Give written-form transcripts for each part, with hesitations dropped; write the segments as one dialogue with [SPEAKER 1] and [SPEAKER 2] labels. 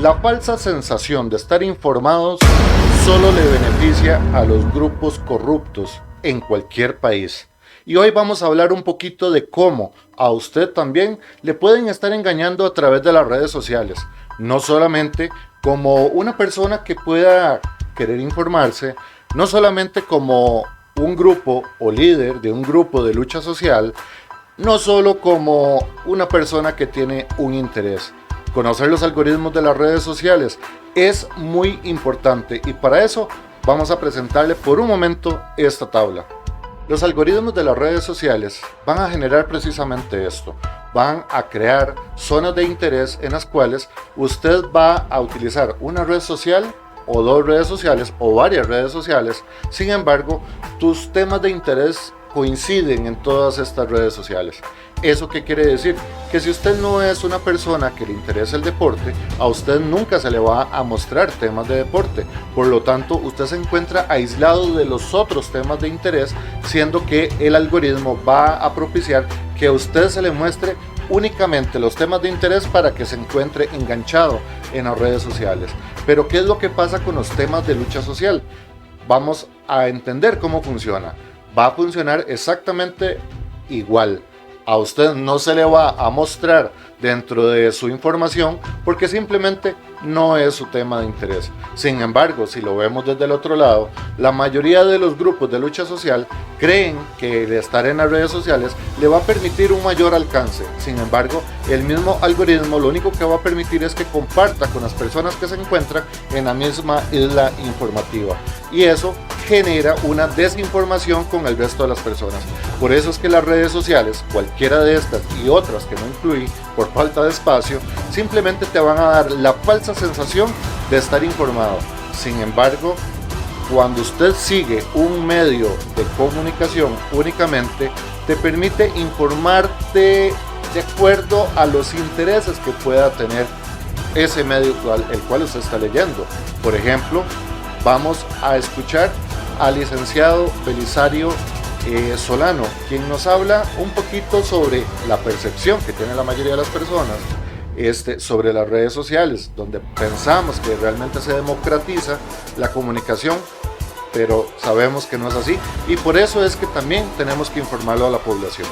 [SPEAKER 1] La falsa sensación de estar informados solo le beneficia a los grupos corruptos en cualquier país. Y hoy vamos a hablar un poquito de cómo a usted también le pueden estar engañando a través de las redes sociales. No solamente como una persona que pueda querer informarse, no solamente como un grupo o líder de un grupo de lucha social, no solo como una persona que tiene un interés. Conocer los algoritmos de las redes sociales es muy importante y para eso vamos a presentarle por un momento esta tabla. Los algoritmos de las redes sociales van a generar precisamente esto. Van a crear zonas de interés en las cuales usted va a utilizar una red social o dos redes sociales o varias redes sociales. Sin embargo, tus temas de interés coinciden en todas estas redes sociales. ¿Eso qué quiere decir? Que si usted no es una persona que le interesa el deporte, a usted nunca se le va a mostrar temas de deporte. Por lo tanto, usted se encuentra aislado de los otros temas de interés, siendo que el algoritmo va a propiciar que a usted se le muestre únicamente los temas de interés para que se encuentre enganchado en las redes sociales. Pero ¿qué es lo que pasa con los temas de lucha social? Vamos a entender cómo funciona. Va a funcionar exactamente igual. A usted no se le va a mostrar dentro de su información porque simplemente no es su tema de interés. Sin embargo, si lo vemos desde el otro lado, la mayoría de los grupos de lucha social creen que el estar en las redes sociales le va a permitir un mayor alcance. Sin embargo, el mismo algoritmo lo único que va a permitir es que comparta con las personas que se encuentran en la misma isla informativa. Y eso genera una desinformación con el resto de las personas. Por eso es que las redes sociales, cualquiera de estas y otras que no incluí por falta de espacio, simplemente te van a dar la falsa sensación de estar informado. Sin embargo, cuando usted sigue un medio de comunicación únicamente, te permite informarte de acuerdo a los intereses que pueda tener ese medio el cual usted está leyendo. Por ejemplo, vamos a escuchar al licenciado Belisario Solano, quien nos habla un poquito sobre la percepción que tiene la mayoría de las personas sobre las redes sociales, donde pensamos que realmente se democratiza la comunicación, pero sabemos que no es así y por eso es que también tenemos que informarlo a la población.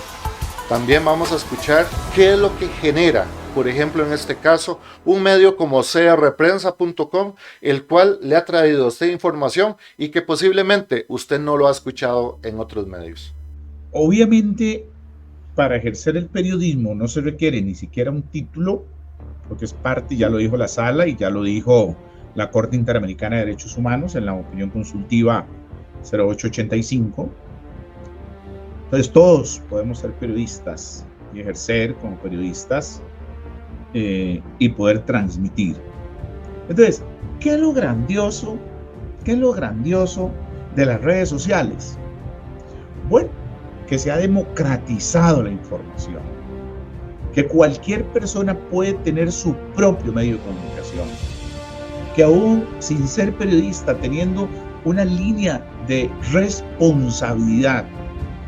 [SPEAKER 1] También vamos a escuchar qué es lo que genera, por ejemplo en este caso, un medio como crprensa.com, el cual le ha traído a usted información y que posiblemente usted no lo ha escuchado en otros medios.
[SPEAKER 2] Obviamente, para ejercer el periodismo no se requiere ni siquiera un título, porque es parte, ya lo dijo la Sala y ya lo dijo la Corte Interamericana de Derechos Humanos en la opinión consultiva 0885. Entonces todos podemos ser periodistas y ejercer como periodistas y poder transmitir. Entonces, ¿qué es lo grandioso? ¿Qué es lo grandioso de las redes sociales? Bueno, que se ha democratizado la información, que cualquier persona puede tener su propio medio de comunicación, que aún sin ser periodista, teniendo una línea de responsabilidad,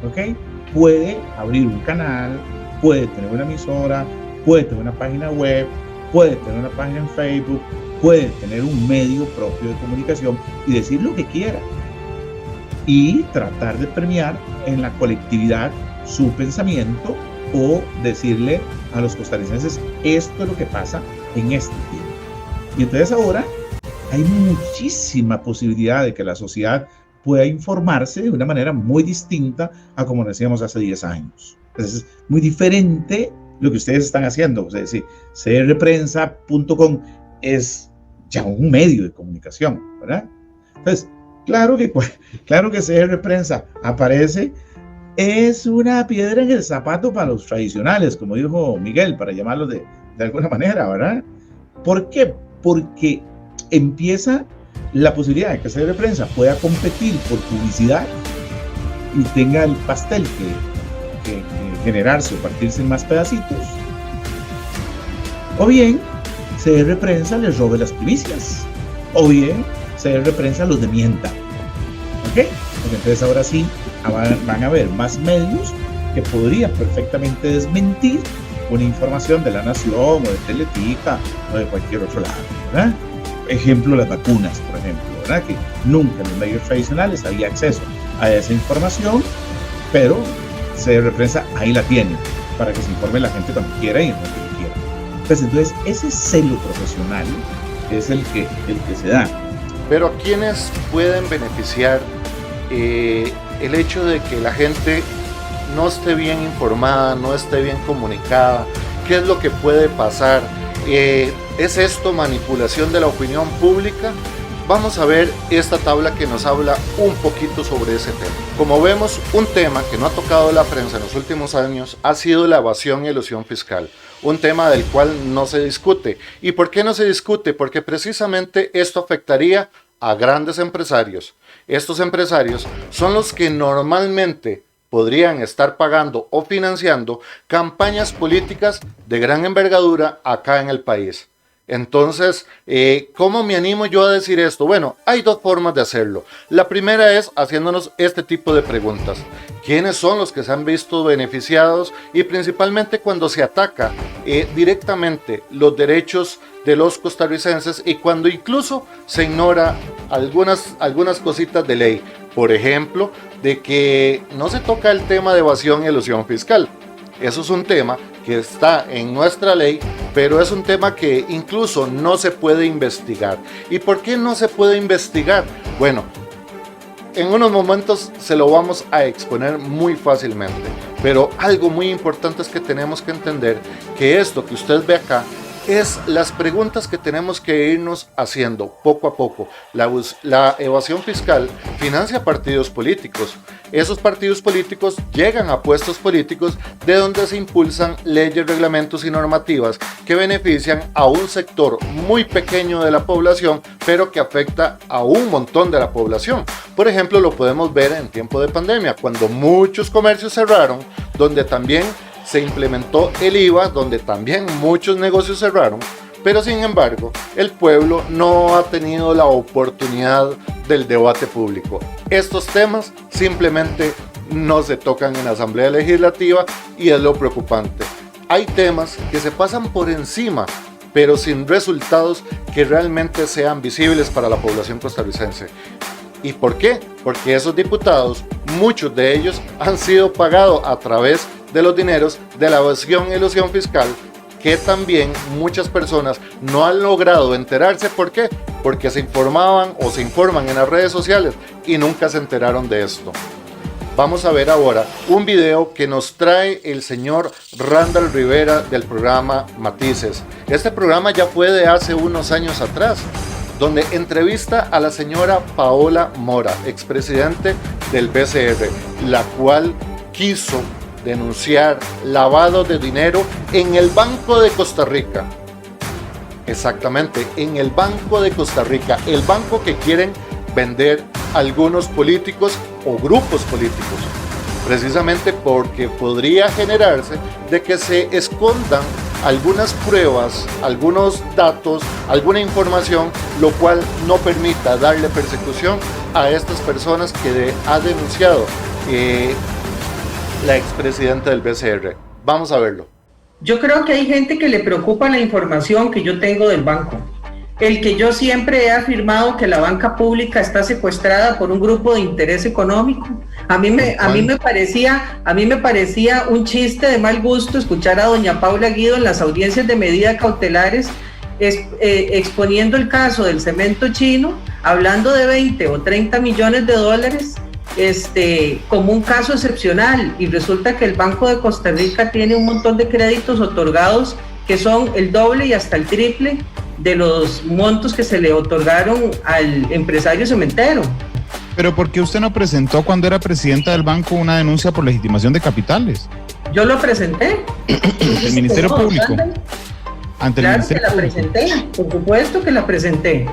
[SPEAKER 2] ¿ok?, puede abrir un canal, puede tener una emisora, puede tener una página web, puede tener una página en Facebook, puede tener un medio propio de comunicación y decir lo que quiera y tratar de permear en la colectividad su pensamiento o decirle a los costarricenses esto es lo que pasa en este tiempo. Y entonces ahora hay muchísima posibilidad de que la sociedad pueda informarse de una manera muy distinta a como lo hacíamos hace 10 años. Entonces es muy diferente lo que ustedes están haciendo. O sea, es decir, crprensa.com es ya un medio de comunicación, ¿verdad? Entonces, claro que CR Prensa aparece, es una piedra en el zapato para los tradicionales, como dijo Miguel, para llamarlo de alguna manera, ¿verdad? ¿Por qué? Porque empieza la posibilidad de que CR Prensa pueda competir por publicidad y tenga el pastel que generarse o partirse en más pedacitos, o bien CR Prensa les robe las primicias, o bien CR Prensa los demienta, ¿ok? Porque entonces ahora sí van a haber más medios que podrían perfectamente desmentir una información de La Nación o de Teletica o de cualquier otro lado, ¿verdad? Ejemplo, las vacunas, por ejemplo, ¿verdad? Que nunca en los medios tradicionales había acceso a esa información, pero CD de Prensa ahí la tiene, para que se informe la gente cuando quiera y en donde quiera. Entonces, ese celo profesional es el que se da.
[SPEAKER 1] Pero ¿a quiénes pueden beneficiar el hecho de que la gente no esté bien informada, no esté bien comunicada? ¿Qué es lo que puede pasar? ¿Es esto manipulación de la opinión pública? Vamos a ver esta tabla que nos habla un poquito sobre ese tema. Como vemos, un tema que no ha tocado la prensa en los últimos años ha sido la evasión y elusión fiscal. Un tema del cual no se discute. ¿Y por qué no se discute? Porque precisamente esto afectaría a grandes empresarios. Estos empresarios son los que normalmente podrían estar pagando o financiando campañas políticas de gran envergadura acá en el país. Entonces, ¿cómo me animo yo a decir esto? Bueno, hay dos formas de hacerlo. La primera es haciéndonos este tipo de preguntas. ¿Quiénes son los que se han visto beneficiados? Y principalmente cuando se ataca directamente los derechos de los costarricenses y cuando incluso se ignora algunas cositas de ley. Por ejemplo, de que no se toca el tema de evasión y elusión fiscal. Eso es un tema que está en nuestra ley, pero es un tema que incluso no se puede investigar. ¿Y por qué no se puede investigar? Bueno, en unos momentos se lo vamos a exponer muy fácilmente, pero algo muy importante es que tenemos que entender que esto que usted ve acá es las preguntas que tenemos que irnos haciendo poco a poco. La evasión fiscal financia partidos políticos. Esos partidos políticos llegan a puestos políticos de donde se impulsan leyes, reglamentos y normativas que benefician a un sector muy pequeño de la población, pero que afecta a un montón de la población. Por ejemplo, lo podemos ver en tiempo de pandemia, cuando muchos comercios cerraron, donde también se implementó el IVA, donde también muchos negocios cerraron, pero sin embargo, el pueblo no ha tenido la oportunidad del debate público. Estos temas simplemente no se tocan en la Asamblea Legislativa y es lo preocupante. Hay temas que se pasan por encima, pero sin resultados que realmente sean visibles para la población costarricense. ¿Y por qué? Porque esos diputados, muchos de ellos, han sido pagados a través de los dineros de la evasión y elusión fiscal, que también muchas personas no han logrado enterarse. ¿Por qué? Porque se informaban o se informan en las redes sociales y nunca se enteraron de esto. Vamos a ver ahora un video que nos trae el señor Randall Rivera del programa Matices. Este programa ya fue de hace unos años atrás, donde entrevista a la señora Paola Mora, expresidente del BCR, la cual quiso denunciar lavado de dinero en el Banco de Costa Rica. Exactamente, en el Banco de Costa Rica, el banco que quieren vender algunos políticos o grupos políticos, precisamente porque podría generarse de que se escondan algunas pruebas, algunos datos, alguna información, lo cual no permita darle persecución a estas personas que ha denunciado la expresidenta del BCR. Vamos a verlo.
[SPEAKER 3] Yo creo que hay gente que le preocupa la información que yo tengo del banco. El que yo siempre he afirmado que la banca pública está secuestrada por un grupo de interés económico. A mí me parecía un chiste de mal gusto escuchar a doña Paula Guido en las audiencias de medidas cautelares exponiendo el caso del cemento chino, hablando de 20 o 30 millones de dólares como un caso excepcional, y resulta que el Banco de Costa Rica tiene un montón de créditos otorgados que son el doble y hasta el triple de los montos que se le otorgaron al empresario cementero.
[SPEAKER 4] Pero ¿por qué usted no presentó cuando era presidenta del banco una denuncia por legitimación de capitales?
[SPEAKER 3] Yo lo presenté.
[SPEAKER 4] Ante el Ministerio Público. Ante el Ministerio
[SPEAKER 3] Público. Claro que la presenté, por supuesto que la presenté.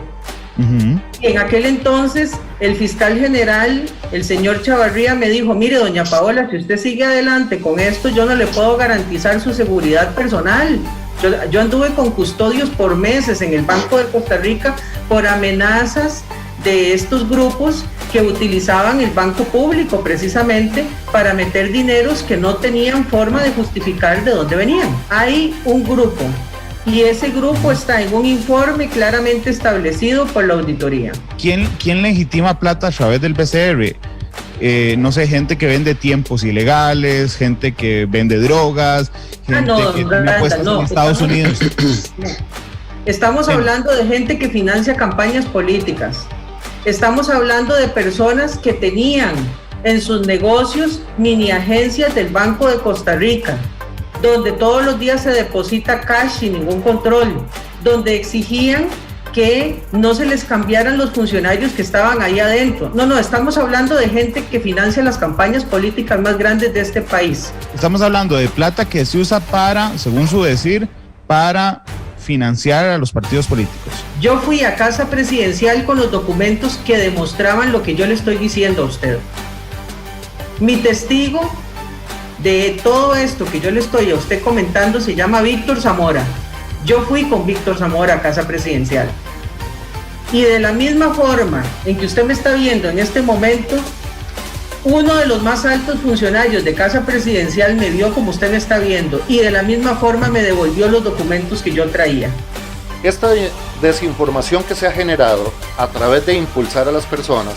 [SPEAKER 3] Uh-huh. En aquel entonces el fiscal general, el señor Chavarría, me dijo: mire, doña Paola, si usted sigue adelante con esto, yo no le puedo garantizar su seguridad personal. Yo anduve con custodios por meses en el Banco de Costa Rica por amenazas de estos grupos que utilizaban el banco público precisamente para meter dineros que no tenían forma de justificar de dónde venían. Hay un grupo y ese grupo está en un informe claramente establecido por la auditoría.
[SPEAKER 4] ¿Quién legitima plata a través del BCR? No sé, gente que vende tiempos ilegales, gente que vende drogas, gente que tiene apuestas en Estados Unidos.
[SPEAKER 3] No. Estamos hablando de gente que financia campañas políticas. Estamos hablando de personas que tenían en sus negocios mini agencias del Banco de Costa Rica, donde todos los días se deposita cash sin ningún control, donde exigían que no se les cambiaran los funcionarios que estaban ahí adentro. No, estamos hablando de gente que financia las campañas políticas más grandes de este país.
[SPEAKER 4] Estamos hablando de plata que se usa para, según su decir, para financiar a los partidos políticos.
[SPEAKER 3] Yo fui a Casa Presidencial con los documentos que demostraban lo que yo le estoy diciendo a usted. Mi testigo de todo esto que yo le estoy a usted comentando se llama Víctor Zamora. Yo fui con Víctor Zamora a Casa Presidencial. Y de la misma forma en que usted me está viendo en este momento, uno de los más altos funcionarios de Casa Presidencial me vio como usted me está viendo y de la misma forma me devolvió los documentos que yo traía.
[SPEAKER 1] Esta desinformación que se ha generado a través de impulsar a las personas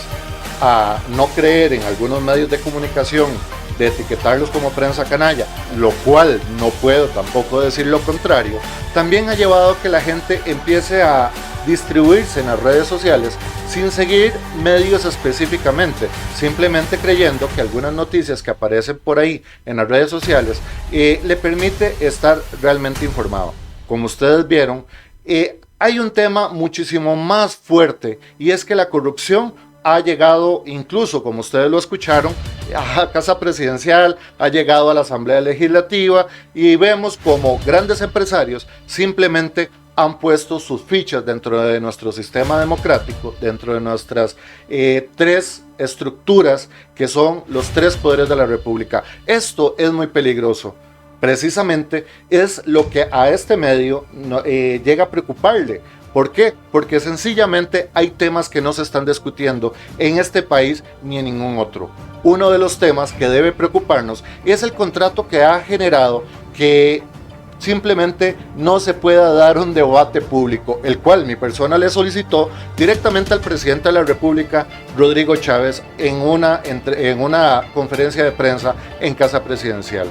[SPEAKER 1] a no creer en algunos medios de comunicación, de etiquetarlos como prensa canalla, lo cual no puedo tampoco decir lo contrario, también ha llevado a que la gente empiece a distribuirse en las redes sociales sin seguir medios específicamente, simplemente creyendo que algunas noticias que aparecen por ahí en las redes sociales le permite estar realmente informado. Como ustedes vieron, hay un tema muchísimo más fuerte y es que la corrupción ha llegado, incluso como ustedes lo escucharon, a Casa Presidencial, ha llegado a la Asamblea Legislativa y vemos como grandes empresarios simplemente han puesto sus fichas dentro de nuestro sistema democrático, dentro de nuestras tres estructuras que son los tres poderes de la República. Esto es muy peligroso. Precisamente es lo que a este medio llega a preocuparle. ¿Por qué? Porque sencillamente hay temas que no se están discutiendo en este país ni en ningún otro. Uno de los temas que debe preocuparnos es el contrato que ha generado que simplemente no se pueda dar un debate público, el cual mi persona le solicitó directamente al presidente de la República, Rodrigo Chávez, en una conferencia de prensa en Casa Presidencial.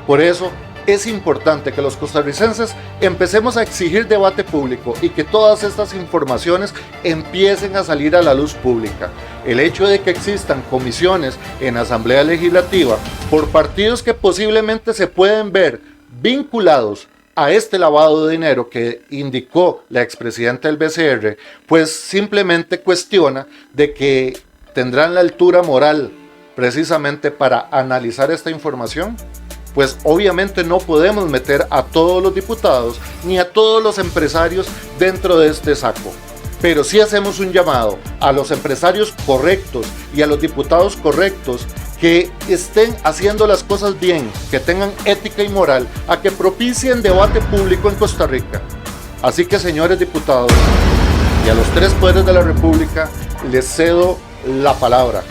[SPEAKER 1] Por eso es importante que los costarricenses empecemos a exigir debate público y que todas estas informaciones empiecen a salir a la luz pública. El hecho de que existan comisiones en la Asamblea Legislativa por partidos que posiblemente se pueden ver vinculados a este lavado de dinero que indicó la expresidenta del BCR, pues simplemente cuestiona de que tendrán la altura moral precisamente para analizar esta información. Pues obviamente no podemos meter a todos los diputados ni a todos los empresarios dentro de este saco. Pero sí hacemos un llamado a los empresarios correctos y a los diputados correctos que estén haciendo las cosas bien, que tengan ética y moral, a que propicien debate público en Costa Rica. Así que, señores diputados y a los tres poderes de la República, les cedo la palabra.